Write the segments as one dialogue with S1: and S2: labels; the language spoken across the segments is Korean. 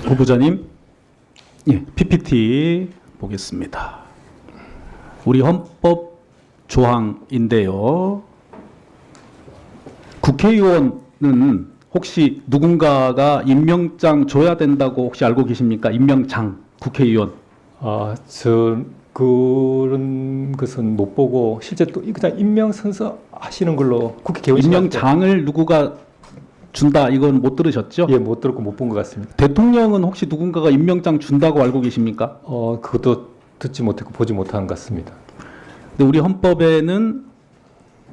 S1: 후보자님, 예, PPT 보겠습니다. 우리 헌법 조항인데요. 국회의원은 혹시 누군가가 임명장 줘야 된다고 혹시 알고 계십니까? 임명장, 국회의원.
S2: 저 그런 것은 못 보고 실제 또 그냥 임명 선서 하시는 걸로 국회 개원식
S1: 임명장을 누구가 준다 이건 못 들으셨죠?
S2: 예, 못 들었고 못 본 것 같습니다.
S1: 대통령은 혹시 누군가가 임명장 준다고 알고 계십니까?
S2: 그것도 듣지 못했고 보지 못한 것 같습니다.
S1: 근데 우리 헌법에는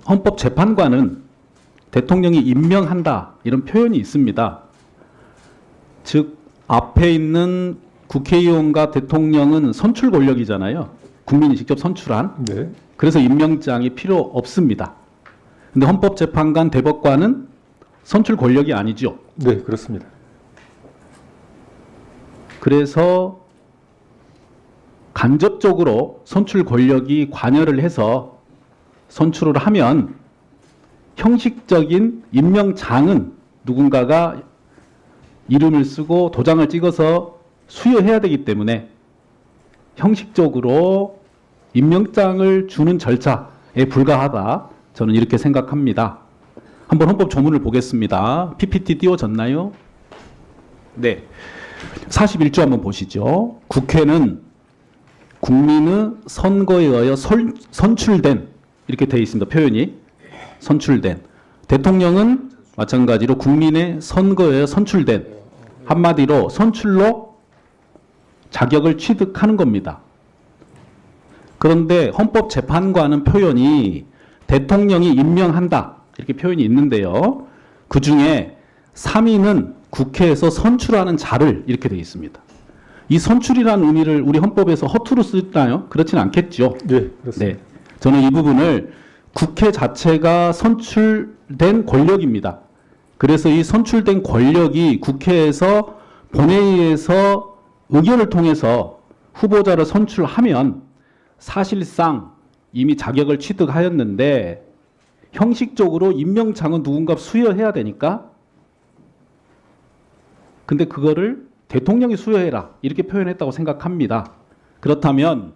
S1: 헌법재판관은 대통령이 임명한다 이런 표현이 있습니다. 즉 앞에 있는 국회의원과 대통령은 선출 권력이잖아요. 국민이 직접 선출한.
S2: 네.
S1: 그래서 임명장이 필요 없습니다. 근데 헌법재판관, 대법관은 선출 권력이 아니죠.
S2: 네, 그렇습니다.
S1: 그래서 간접적으로 선출 권력이 관여를 해서 선출을 하면 형식적인 임명장은 누군가가 이름을 쓰고 도장을 찍어서 수여해야 되기 때문에 형식적으로 임명장을 주는 절차에 불과하다. 저는 이렇게 생각합니다. 한번 헌법 조문을 보겠습니다. PPT 띄워졌나요? 네. 41조 한번 보시죠. 국회는 국민의 선거에 의하여 선출된 이렇게 되어 있습니다. 표현이 선출된. 대통령은 마찬가지로 국민의 선거에 의하여 선출된. 한마디로 선출로 자격을 취득하는 겁니다. 그런데 헌법재판관은 표현이 대통령이 임명한다 이렇게 표현이 있는데요. 그 중에 3인은 국회에서 선출하는 자를 이렇게 되어 있습니다. 이 선출이라는 의미를 우리 헌법에서 허투루 쓰나요? 그렇지는 않겠죠.
S2: 네, 그렇습니다.
S1: 네, 저는 이 부분을 국회 자체가 선출된 권력입니다. 그래서 이 선출된 권력이 국회에서 본회의에서 의견을 통해서 후보자를 선출하면 사실상 이미 자격을 취득하였는데 형식적으로 임명장은 누군가 수여해야 되니까 근데 그거를 대통령이 수여해라 이렇게 표현했다고 생각합니다. 그렇다면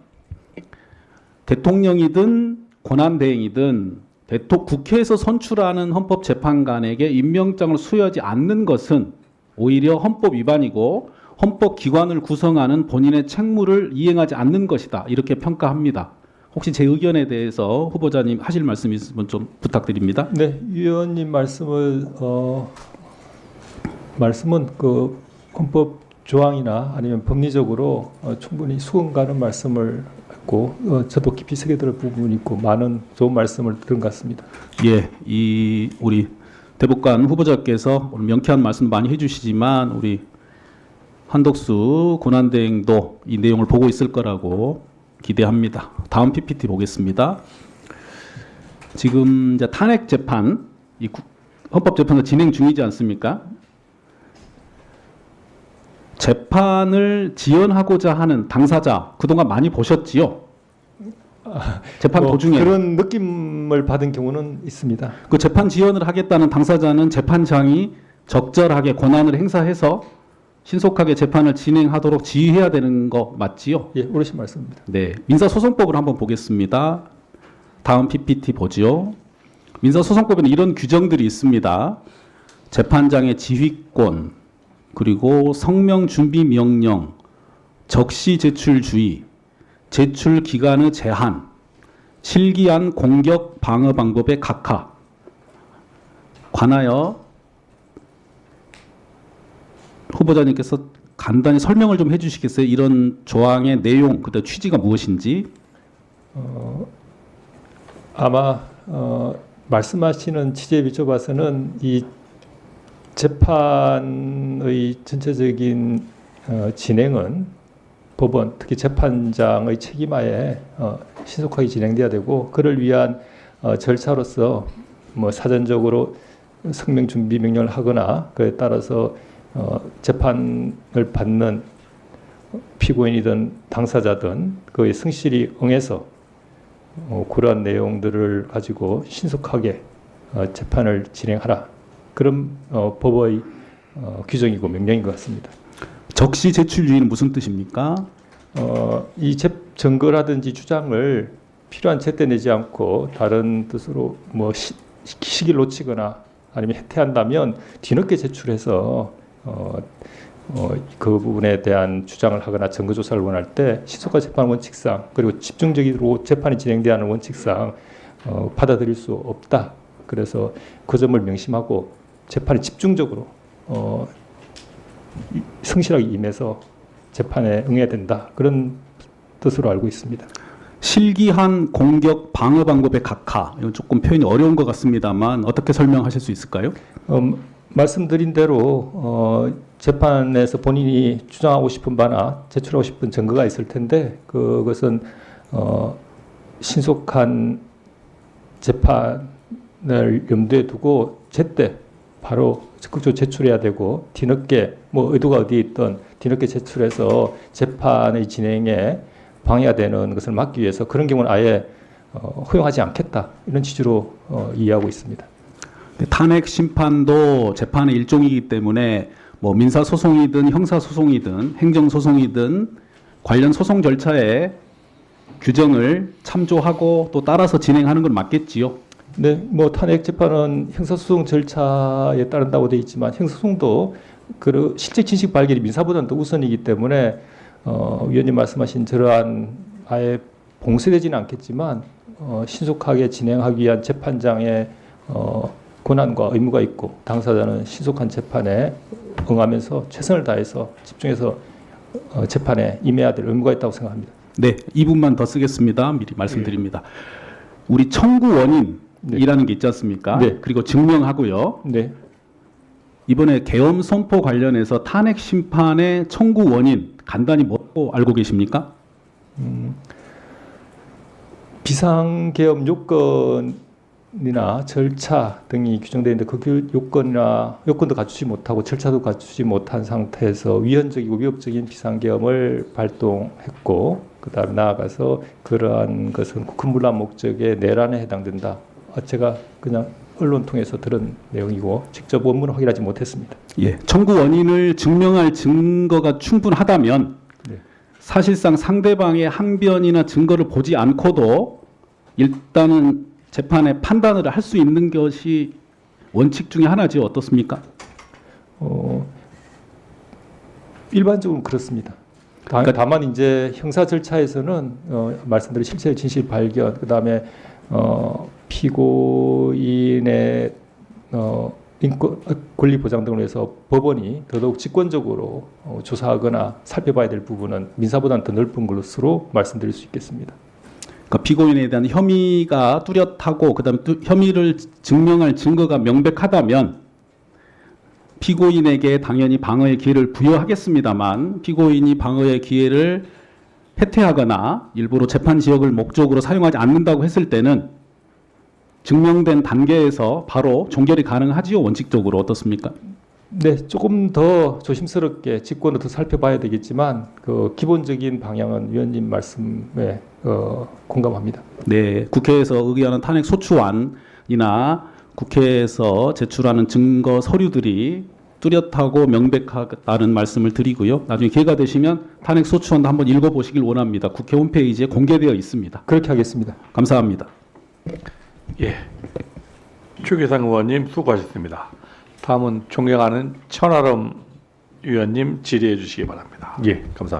S1: 대통령이든 권한대행이든 국회에서 선출하는 헌법재판관에게 임명장을 수여하지 않는 것은 오히려 헌법 위반이고 헌법기관을 구성하는 본인의 책무를 이행하지 않는 것이다. 이렇게 평가합니다. 혹시 제 의견에 대해서 후보자님 하실 말씀 있으면 좀 부탁드립니다.
S2: 네, 위원님 말씀은 그 헌법 조항이나 아니면 법리적으로 충분히 수긍 가는 말씀을 했고 저도 깊이 새겨 들을 부분이 있고 많은 좋은 말씀을 들은 것 같습니다.
S1: 예, 우리 대법관 후보자께서 오늘 명쾌한 말씀 많이 해주시지만 우리 한덕수 권한대행도 이 내용을 보고 있을 거라고 기대합니다. 다음 PPT 보겠습니다. 지금 이제 탄핵 재판, 헌법재판도 진행 중이지 않습니까? 재판을 지연하고자 하는 당사자 그동안 많이 보셨지요? 재판 도중에
S2: 그런 느낌을 받은 경우는 있습니다.
S1: 그 재판 지연을 하겠다는 당사자는 재판장이 적절하게 권한을 행사해서 신속하게 재판을 진행하도록 지휘해야 되는 거 맞지요?
S2: 예, 옳으신 말씀입니다.
S1: 네, 민사소송법을 한번 보겠습니다. 다음 PPT 보죠. 민사소송법에는 이런 규정들이 있습니다. 재판장의 지휘권, 그리고 성명 준비 명령, 적시 제출 주의, 제출 기간의 제한, 실기한 공격 방어 방법의 각하 관하여 후보자님께서 간단히 설명을 좀 해주시겠어요? 이런 조항의 내용, 그다음 취지가 무엇인지?
S2: 아마 말씀하시는 취지에 비춰봐서는 이 재판의 전체적인 진행은 법원, 특히 재판장의 책임하에 신속하게 진행돼야 되고 그를 위한 절차로서 뭐 사전적으로 성명 준비 명령을 하거나 그에 따라서 재판을 받는 피고인이든 당사자든 그에 성실히 응해서 그러한 내용들을 가지고 신속하게 재판을 진행하라. 그런 법의 규정이고 명령인 것 같습니다.
S1: 적시 제출 유예는 무슨 뜻입니까?
S2: 이 증거라든지 주장을 필요한 제때 내지 않고 다른 뜻으로 뭐 시기를 놓치거나 아니면 해태한다면 뒤늦게 제출해서 그 부분에 대한 주장을 하거나 증거 조사를 원할 때 신속한 재판 원칙상 그리고 집중적으로 재판이 진행돼야 하는 원칙상 받아들일 수 없다. 그래서 그 점을 명심하고 재판에 집중적으로 성실하게 임해서 재판에 응해야 된다. 그런 뜻으로 알고 있습니다.
S1: 실기한 공격 방어 방법의 각하. 이건 조금 표현이 어려운 것 같습니다만 어떻게 설명하실 수 있을까요?
S2: 말씀드린 대로 재판에서 본인이 주장하고 싶은 바나 제출하고 싶은 증거가 있을 텐데 그것은 신속한 재판을 염두에 두고 제때 바로 적극적으로 제출해야 되고 뒤늦게 뭐 의도가 어디에 있든 뒤늦게 제출해서 재판의 진행에 방해가 되는 것을 막기 위해서 그런 경우는 아예 허용하지 않겠다 이런 취지로 이해하고 있습니다.
S1: 탄핵 심판도 재판의 일종이기 때문에 뭐 민사 소송이든 형사 소송이든 행정 소송이든 관련 소송 절차에 규정을 참조하고 또 따라서 진행하는 건 맞겠지요.
S2: 네, 뭐 탄핵 재판은 형사소송 절차에 따른다고 되어 있지만 형사소송도 그 실제 진실 발견이 민사보다는 더 우선이기 때문에 위원님 말씀하신 저러한 아예 봉쇄되지는 않겠지만 신속하게 진행하기 위한 재판장의 권한과 의무가 있고 당사자는 신속한 재판에 응하면서 최선을 다해서 집중해서 재판에 임해야 될 의무가 있다고 생각합니다.
S1: 네, 2분만 더 쓰겠습니다. 미리 말씀드립니다. 우리 청구 원인이라는 게 있지 않습니까?
S2: 네.
S1: 그리고 증명하고요.
S2: 네.
S1: 이번에 계엄 선포 관련해서 탄핵 심판의 청구 원인 간단히 뭐라고 알고 계십니까?
S2: 비상계엄 요건이나 절차 등이 규정되어 있는데 그 요건도 갖추지 못하고 절차도 갖추지 못한 상태에서 위헌적이고 위협적인 비상계엄을 발동했고 그다음 나아가서 그러한 것은 국군문란 목적의 내란에 해당된다. 제가 그냥 언론 통해서 들은 내용이고 직접 원문을 확인하지 못했습니다.
S1: 예, 청구 원인을 증명할 증거가 충분하다면
S2: 네.
S1: 사실상 상대방의 항변이나 증거를 보지 않고도 일단은 재판에 판단을 할 수 있는 것이 원칙 중에 하나죠. 어떻습니까?
S2: 일반적으로 그렇습니다. 다만 이제 형사 절차에서는 말씀드린 실체 진실 발견 그다음에 피고인의 인권 권리 보장 등으로 해서 법원이 더더욱 직권적으로 조사하거나 살펴봐야 될 부분은 민사보다는 더 넓은 것으로 말씀드릴 수 있겠습니다.
S1: 그러니까 피고인에 대한 혐의가 뚜렷하고 그다음에 혐의를 증명할 증거가 명백하다면 피고인에게 당연히 방어의 기회를 부여하겠습니다만 피고인이 방어의 기회를 해태하거나 일부러 재판 지역을 목적으로 사용하지 않는다고 했을 때는 증명된 단계에서 바로 종결이 가능하지요. 원칙적으로 어떻습니까?
S2: 네, 조금 더 조심스럽게 직권을 더 살펴봐야 되겠지만 그 기본적인 방향은 위원님 말씀에 공감합니다.
S1: 네, 국회에서 의결하는 탄핵 소추안이나 국회에서 제출하는 증거 서류들이 뚜렷하고 명백하다는 말씀을 드리고요. 나중에 기회가 되시면 탄핵 소추안도 한번 읽어보시길 원합니다. 국회 홈페이지에 공개되어 있습니다.
S2: 그렇게 하겠습니다.
S1: 감사합니다.
S3: 예, 최계상 의원님 수고하셨습니다. 다음은 존경하는 천하람 위원님 질의해 주시기 바랍니다.
S2: 예, 감사합니다.